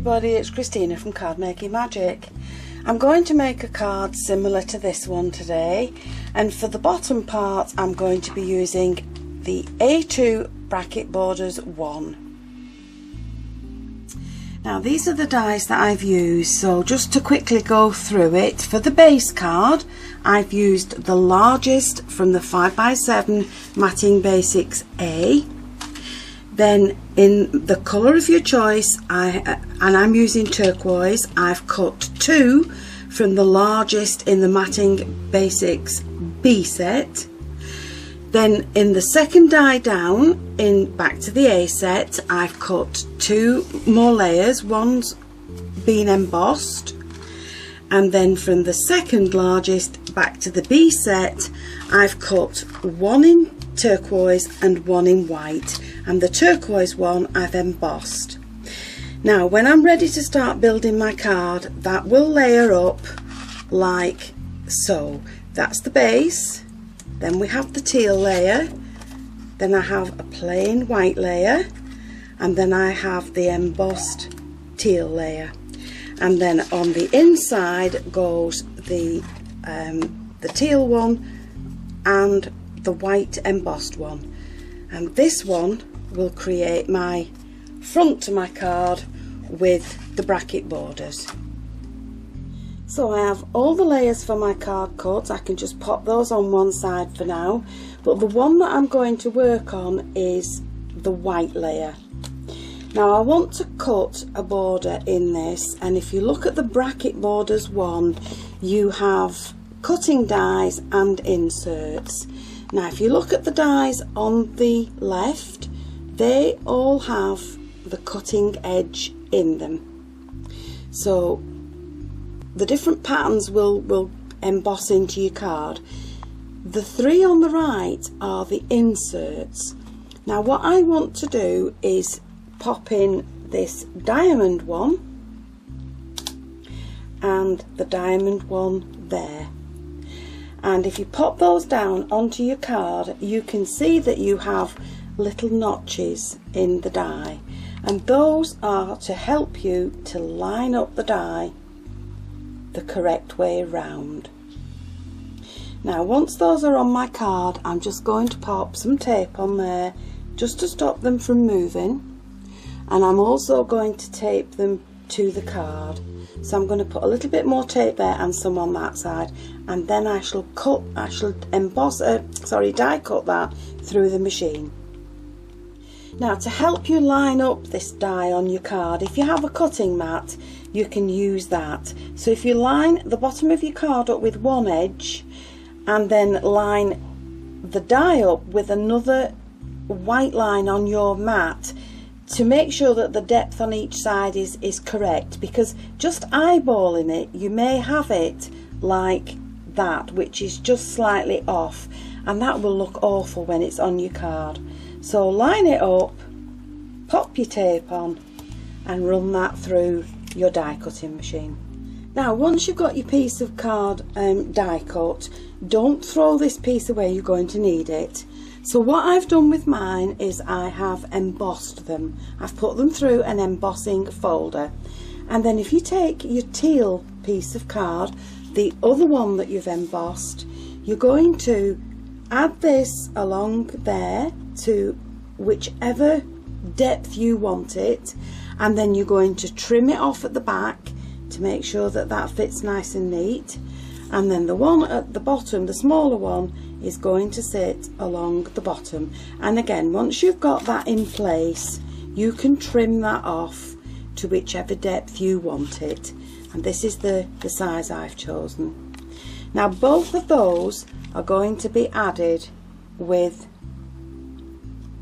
everybody, it's Christina from Card Making Magic. I'm going to make a card similar to this one today, and for the bottom part I'm going to be using the A2 Bracket Borders 1. Now these are the dies that I've used, so just to quickly go through it, for the base card I've used the largest from the 5x7 Matting Basics A. Then in the colour of your choice, I'm using turquoise, I've cut 2 from the largest in the Matting Basics B set. Then in the second die down, back to the A set, I've cut 2 more layers, one's been embossed. And then from the second largest back to the B set, I've cut 1 in turquoise and 1 in white, and the turquoise one I've embossed. Now when I'm ready to start building my card, that will layer up like so. That's the base, then we have the teal layer, then I have a plain white layer, and then I have the embossed teal layer, and then on the inside goes the teal one and the white embossed one, and this one will create my front to my card with the bracket borders. So I have all the layers for my card cut. I can just pop those on one side for now, but the one that I'm going to work on is the white layer. Now I want to cut a border in this, and if you look at the Bracket Borders 1, you have cutting dies and inserts. Now if you look at the dies on the left, they all have the cutting edge in them. So the different patterns will emboss into your card. The 3 on the right are the inserts. Now what I want to do is pop in this diamond one and the diamond one there. And if you pop those down onto your card, you can see that you have little notches in the die, and those are to help you to line up the die the correct way around. Now once those are on my card, I'm just going to pop some tape on there just to stop them from moving, and I'm also going to tape them to the card. So I'm going to put a little bit more tape there and some on that side, and then I shall die cut that through the machine. Now to help you line up this die on your card, if you have a cutting mat, you can use that. So if you line the bottom of your card up with one edge and then line the die up with another white line on your mat, to make sure that the depth on each side is correct, because just eyeballing it you may have it like that, which is just slightly off, and that will look awful when it's on your card. So line it up, pop your tape on, and run that through your die cutting machine. Now once you've got your piece of card die cut, don't throw this piece away, you're going to need it. So what I've done with mine is I have embossed them. I've put them through an embossing folder, and then if you take your teal piece of card, the other one that you've embossed, you're going to add this along there to whichever depth you want it, and then you're going to trim it off at the back to make sure that that fits nice and neat, and then the one at the bottom, the smaller one, is going to sit along the bottom. And again, once you've got that in place, you can trim that off to whichever depth you want it, and this is the size I've chosen. Now both of those are going to be added with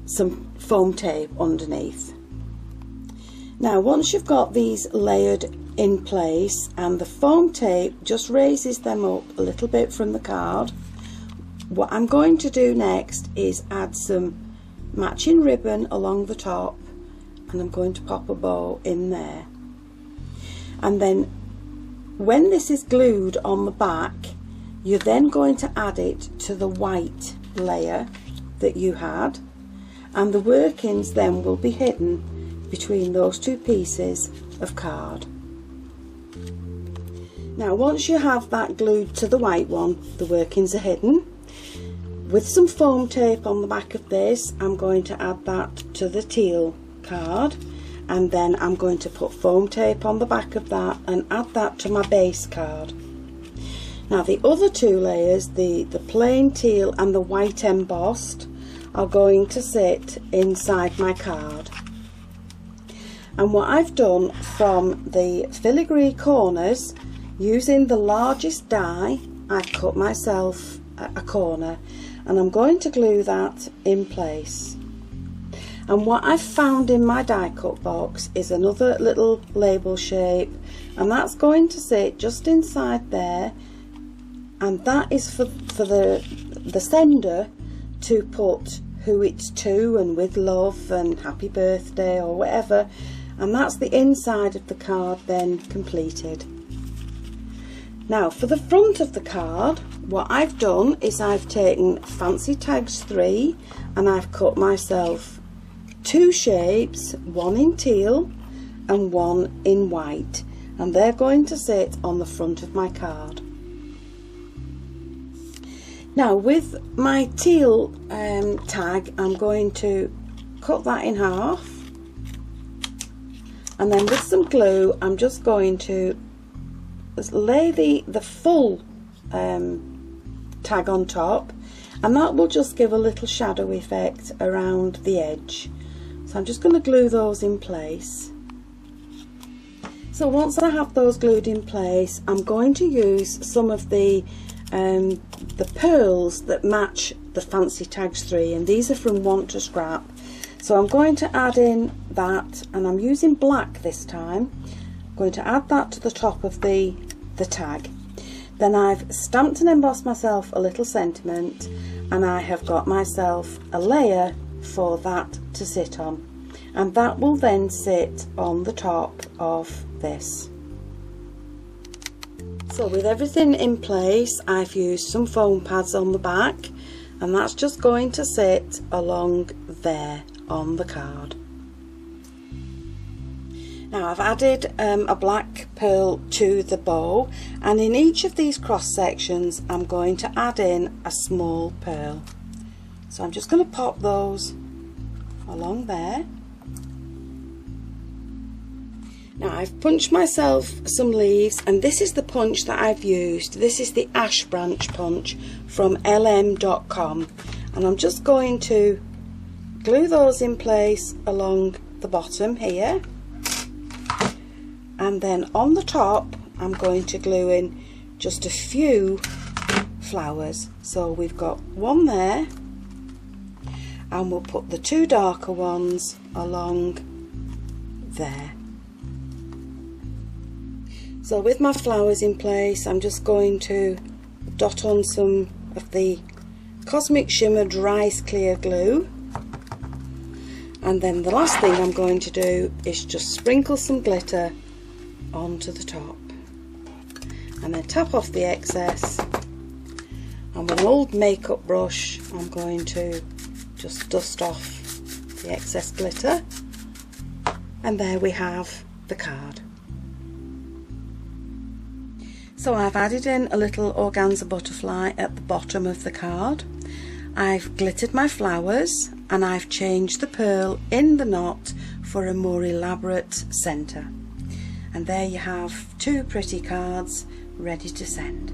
some foam tape underneath. Now once you've got these layered in place and the foam tape just raises them up a little bit from the card, what I'm going to do next is add some matching ribbon along the top, and I'm going to pop a bow in there. And then when this is glued on the back, you're then going to add it to the white layer that you had, and the workings then will be hidden between those two pieces of card. Now once you have that glued to the white one, the workings are hidden. With some foam tape on the back of this, I'm going to add that to the teal card, and then I'm going to put foam tape on the back of that and add that to my base card. Now the other two layers, the plain teal and the white embossed, are going to sit inside my card. And what I've done from the filigree corners, using the largest die, I've cut myself a corner, and I'm going to glue that in place. And what I've found in my die cut box is another little label shape, and that's going to sit just inside there, and that is for the sender to put who it's to and with love and happy birthday or whatever, and that's the inside of the card then completed. Now for the front of the card, what I've done is I've taken Fancy Tags 3 and I've cut myself two shapes, one in teal and one in white, and they're going to sit on the front of my card. Now with my teal tag, I'm going to cut that in half, and then with some glue I'm just going to lay the full tag on top, and that will just give a little shadow effect around the edge. So I'm just going to glue those in place. So once I have those glued in place, I'm going to use some of the pearls that match the Fancy Tags 3, and these are from Want to Scrap. So I'm going to add in that, and I'm using black this time. I'm going to add that to the top of the tag. Then I've stamped and embossed myself a little sentiment, and I have got myself a layer for that to sit on, and that will then sit on the top of this. So with everything in place, I've used some foam pads on the back, and that's just going to sit along there on the card. Now I've added a black pearl to the bow, and in each of these cross sections I'm going to add in a small pearl. So I'm just going to pop those along there. Now I've punched myself some leaves, and this is the punch that I've used. This is the ash branch punch from lm.com, and I'm just going to glue those in place along the bottom here, and then on the top I'm going to glue in just a few flowers. So we've got one there, and we'll put the two darker ones along there. So with my flowers in place, I'm just going to dot on some of the Cosmic Shimmer Dries Clear glue, and then the last thing I'm going to do is just sprinkle some glitter onto the top, and then tap off the excess, and with an old makeup brush I'm going to just dust off the excess glitter, and there we have the card. So I've added in a little organza butterfly at the bottom of the card. I've glittered my flowers, and I've changed the pearl in the knot for a more elaborate centre. And there you have two pretty cards ready to send.